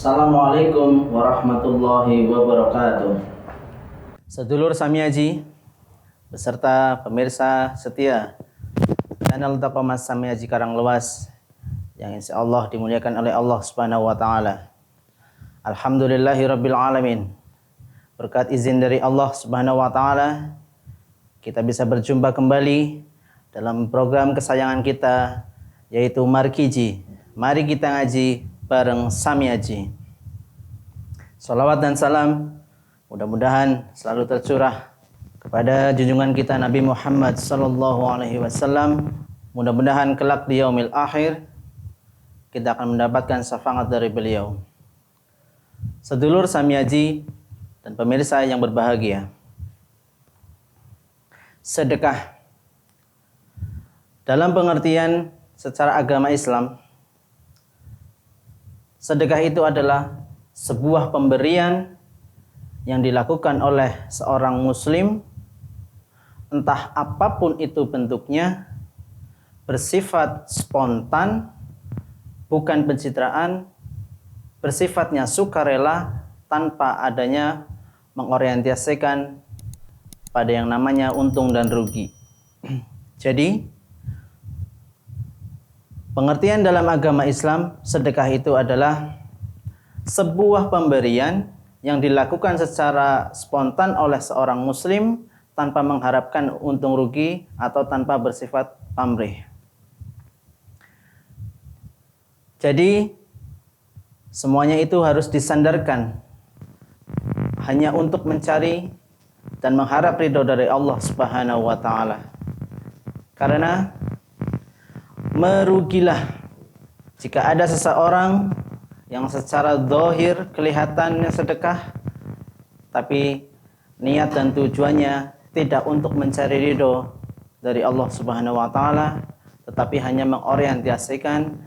Assalamualaikum warahmatullahi wabarakatuh. Sedulur Samiaji beserta pemirsa setia channel Taqomas Samiaji Karanglewas yang insya Allah dimuliakan oleh Allah Subhanahu wa Ta'ala. Alhamdulillahirabbil alamin. Berkat izin dari Allah Subhanahu wa Ta'ala, kita bisa berjumpa kembali dalam program kesayangan kita, yaitu Markiji. Mari kita ngaji bareng Samiaji. Salawat dan salam mudah-mudahan selalu tercurah kepada junjungan kita Nabi Muhammad sallallahu alaihi wasallam. Mudah-mudahan kelak di yaumil akhir kita akan mendapatkan syafaat dari beliau. Sedulur Samiaji dan pemirsa yang berbahagia, sedekah dalam pengertian secara agama Islam, sedekah itu adalah sebuah pemberian yang dilakukan oleh seorang muslim, entah apapun itu bentuknya, bersifat spontan, bukan pencitraan, bersifatnya sukarela, tanpa adanya mengorientasikan pada yang namanya untung dan rugi. Jadi, pengertian dalam agama Islam, sedekah itu adalah sebuah pemberian yang dilakukan secara spontan oleh seorang muslim tanpa mengharapkan untung rugi atau tanpa bersifat pamrih. Jadi, semuanya itu harus disandarkan hanya untuk mencari dan mengharap ridho dari Allah Subhanahu wa Ta'ala. Karena merugilah jika ada seseorang yang secara zahir kelihatannya sedekah, tapi niat dan tujuannya tidak untuk mencari ridho dari Allah Subhanahu wa Ta'ala, tetapi hanya mengorientasikan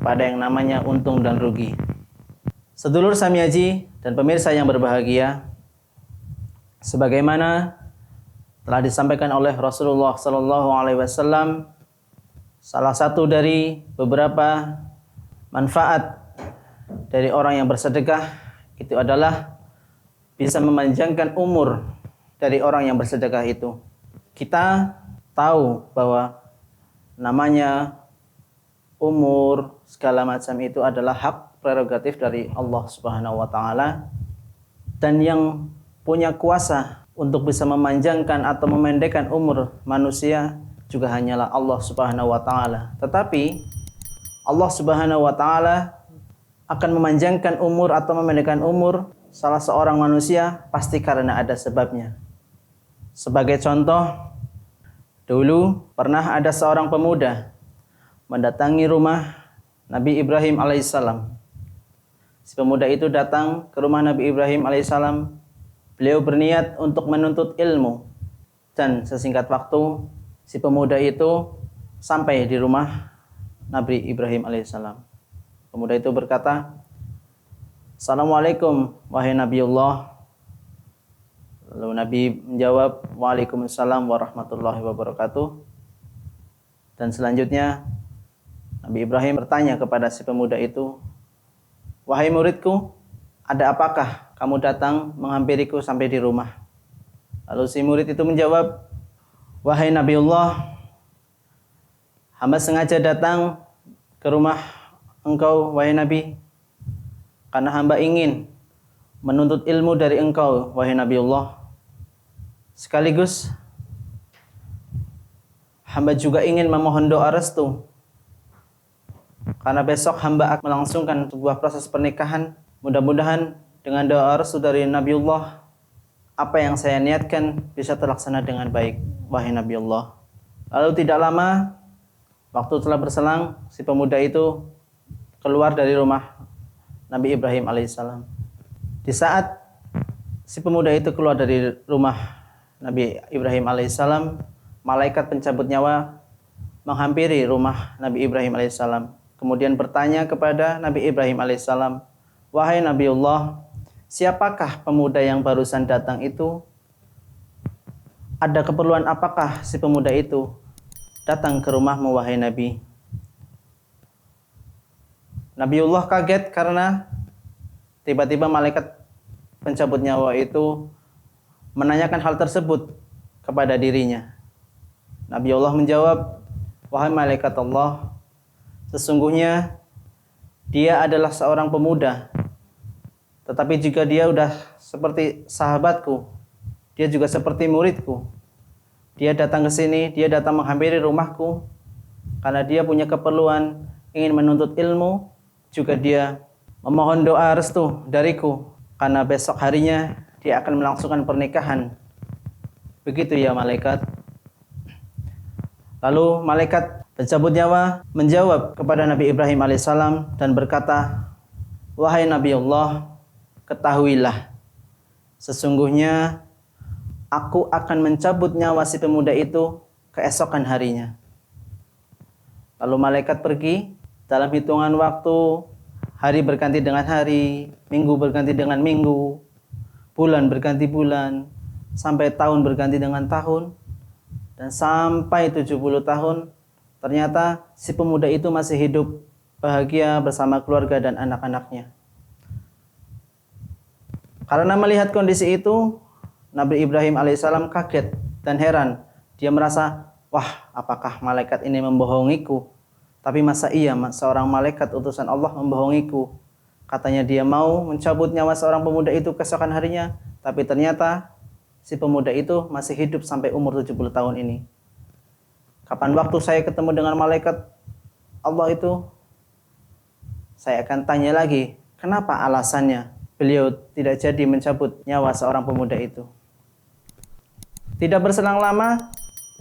kepada yang namanya untung dan rugi. Sedulur Samiaji dan pemirsa yang berbahagia, sebagaimana telah disampaikan oleh Rasulullah sallallahu alaihi wasallam, salah satu dari beberapa manfaat dari orang yang bersedekah itu adalah bisa memanjangkan umur dari orang yang bersedekah itu. Kita tahu bahwa namanya umur segala macam itu adalah hak prerogatif dari Allah Subhanahu wa Ta'ala, dan yang punya kuasa untuk bisa memanjangkan atau memendekkan umur manusia juga hanyalah Allah Subhanahu wa Ta'ala. Tetapi Allah Subhanahu wa Ta'ala akan memanjangkan umur atau memendekkan umur salah seorang manusia pasti karena ada sebabnya. Sebagai contoh, dulu pernah ada seorang pemuda mendatangi rumah Nabi Ibrahim alaihissalam. Si pemuda itu datang ke rumah Nabi Ibrahim alaihissalam. Beliau berniat untuk menuntut ilmu, dan sesingkat waktu si pemuda itu sampai di rumah Nabi Ibrahim alaihissalam. Pemuda itu berkata, "Assalamualaikum wahai Nabiullah." Lalu Nabi menjawab, "Waalaikumsalam warahmatullahi wabarakatuh." Dan selanjutnya Nabi Ibrahim bertanya kepada si pemuda itu, "Wahai muridku, ada apakah kamu datang menghampiriku sampai di rumah?" Lalu si murid itu menjawab, "Wahai Nabiullah, hamba sengaja datang ke rumah engkau, wahai Nabi, karena hamba ingin menuntut ilmu dari engkau, wahai Nabiullah. Sekaligus hamba juga ingin memohon doa restu, karena besok hamba akan melangsungkan sebuah proses pernikahan. Mudah-mudahan dengan doa restu dari Nabiullah, apa yang saya niatkan bisa terlaksana dengan baik, wahai Nabiullah." Lalu tidak lama, waktu telah berselang, si pemuda itu keluar dari rumah Nabi Ibrahim alaihissalam. Di saat si pemuda itu keluar dari rumah Nabi Ibrahim alaihissalam, malaikat pencabut nyawa menghampiri rumah Nabi Ibrahim alaihissalam, kemudian bertanya kepada Nabi Ibrahim alaihissalam, "Wahai Nabiullah, siapakah pemuda yang barusan datang itu? Ada keperluan apakah si pemuda itu datang ke rumahmu, wahai Nabi?" Nabiullah kaget karena Tiba-tiba malaikat pencabut nyawa itu menanyakan hal tersebut kepada dirinya. Nabi Allah menjawab, "Wahai malaikat Allah, sesungguhnya dia adalah seorang pemuda, tetapi jika dia udah seperti sahabatku, dia juga seperti muridku. Dia datang ke sini, dia datang menghampiri rumahku karena dia punya keperluan ingin menuntut ilmu, juga dia memohon doa restu dariku karena besok harinya dia akan melangsungkan pernikahan." Begitu ya malaikat. Lalu malaikat pencabut nyawa menjawab kepada Nabi Ibrahim alaihissalam dan berkata, "Wahai Nabi Allah, ketahuilah, sesungguhnya aku akan mencabut nyawa si pemuda itu keesokan harinya." Lalu malaikat pergi. Dalam hitungan waktu, hari berganti dengan hari, minggu berganti dengan minggu, bulan berganti bulan, sampai tahun berganti dengan tahun. Dan sampai 70 tahun, ternyata si pemuda itu masih hidup bahagia bersama keluarga dan anak-anaknya. Karena melihat kondisi itu, Nabi Ibrahim alaihissalam kaget dan heran. Dia merasa, wah, apakah malaikat ini membohongiku? Tapi masa iya seorang malaikat utusan Allah membohongiku? Katanya dia mau mencabut nyawa seorang pemuda itu keesokan harinya, tapi ternyata si pemuda itu masih hidup sampai umur 70 tahun ini. Kapan waktu saya ketemu dengan malaikat Allah itu, saya akan tanya lagi, kenapa alasannya beliau tidak jadi mencabut nyawa seorang pemuda itu. Tidak berselang lama,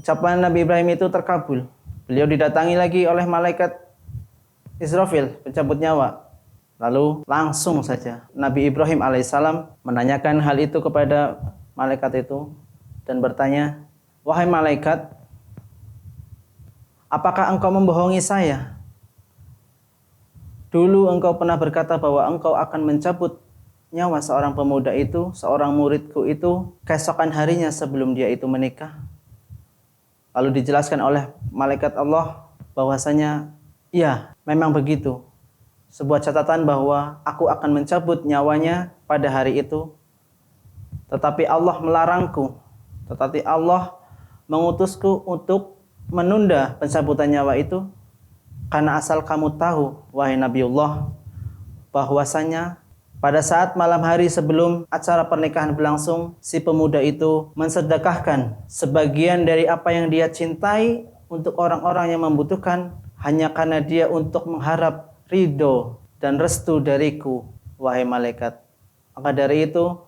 ucapan Nabi Ibrahim itu terkabul. Beliau didatangi lagi oleh malaikat Israfil, pencabut nyawa. Lalu langsung saja Nabi Ibrahim alaihissalam menanyakan hal itu kepada malaikat itu dan bertanya, "Wahai malaikat, apakah engkau membohongi saya? Dulu engkau pernah berkata bahwa engkau akan mencabut nyawa seorang pemuda itu, seorang muridku itu, keesokan harinya sebelum dia itu menikah." Lalu dijelaskan oleh malaikat Allah bahwasanya, iya, memang begitu. Sebuah catatan bahwa aku akan mencabut nyawanya pada hari itu. Tetapi Allah melarangku. Tetapi Allah mengutusku untuk menunda pencabutan nyawa itu. Karena asal kamu tahu, wahai Nabiullah, bahwasanya pada saat malam hari sebelum acara pernikahan berlangsung, si pemuda itu mensedekahkan sebagian dari apa yang dia cintai untuk orang-orang yang membutuhkan, hanya karena dia untuk mengharap ridho dan restu dariku, wahai malaikat. Maka dari itu,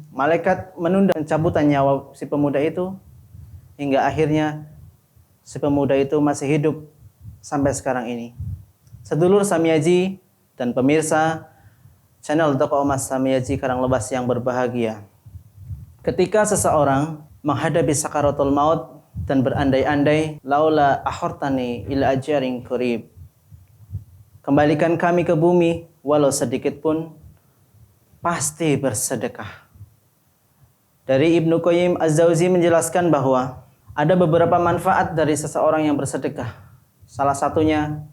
malaikat menunda pencabutan nyawa si pemuda itu hingga akhirnya si pemuda itu masih hidup sampai sekarang ini. Sedulur Samiyaji dan pemirsa channel Toko Emas Samiyaji Karanglebas yang berbahagia, ketika seseorang menghadapi sakaratul maut dan berandai-andai, laula akhortani ila ajarin qarib, kembalikan kami ke bumi walau sedikit pun, pasti bersedekah. Dari Ibnu Qayyim Az-Jauzi menjelaskan bahwa ada beberapa manfaat dari seseorang yang bersedekah. Salah satunya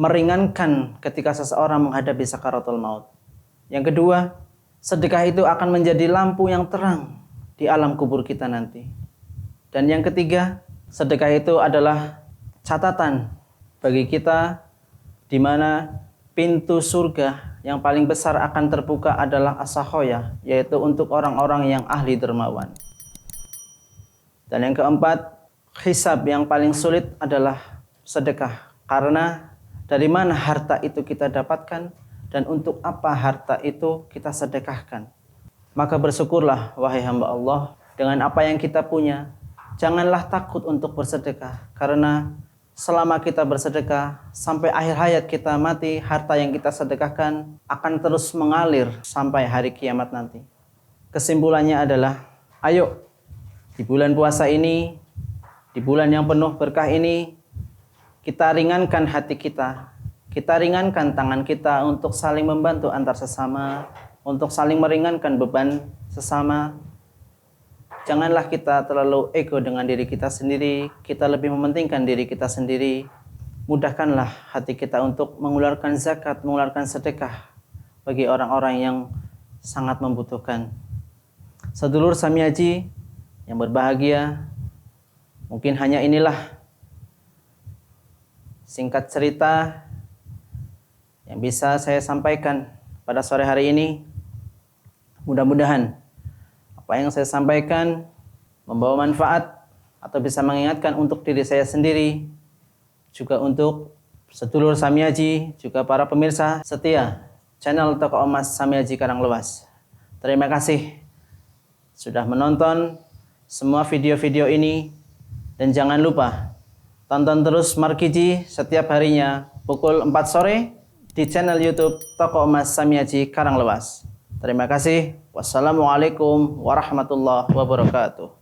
meringankan ketika seseorang menghadapi sakaratul maut. Yang kedua, sedekah itu akan menjadi lampu yang terang di alam kubur kita nanti. Dan yang ketiga, sedekah itu adalah catatan bagi kita di mana pintu surga yang paling besar akan terbuka adalah as-sakhoya, yaitu untuk orang-orang yang ahli dermawan. Dan yang keempat, hisab yang paling sulit adalah sedekah. Karena dari mana harta itu kita dapatkan dan untuk apa harta itu kita sedekahkan. Maka bersyukurlah wahai hamba Allah dengan apa yang kita punya. Janganlah takut untuk bersedekah, karena selama kita bersedekah sampai akhir hayat kita mati, harta yang kita sedekahkan akan terus mengalir sampai hari kiamat nanti. Kesimpulannya adalah, ayo di bulan puasa ini, di bulan yang penuh berkah ini, kita ringankan hati kita, kita ringankan tangan kita untuk saling membantu antar sesama, untuk saling meringankan beban sesama. Janganlah kita terlalu ego dengan diri kita sendiri, kita lebih mementingkan diri kita sendiri. Mudahkanlah hati kita untuk mengeluarkan zakat, mengeluarkan sedekah bagi orang-orang yang sangat membutuhkan. Sedulur Samiaji yang berbahagia, mungkin hanya inilah singkat cerita yang bisa saya sampaikan pada sore hari ini. Mudah-mudahan apa yang saya sampaikan membawa manfaat atau bisa mengingatkan untuk diri saya sendiri, juga untuk sedulur Samiaji, juga para pemirsa setia channel Toko Emas Samiaji Karanglewas. Terima kasih sudah menonton semua video-video ini, dan jangan lupa tonton terus Markiji setiap harinya pukul 4 sore di channel YouTube Toko Emas Samiaji Karanglewas. Terima kasih. Wassalamualaikum warahmatullahi wabarakatuh.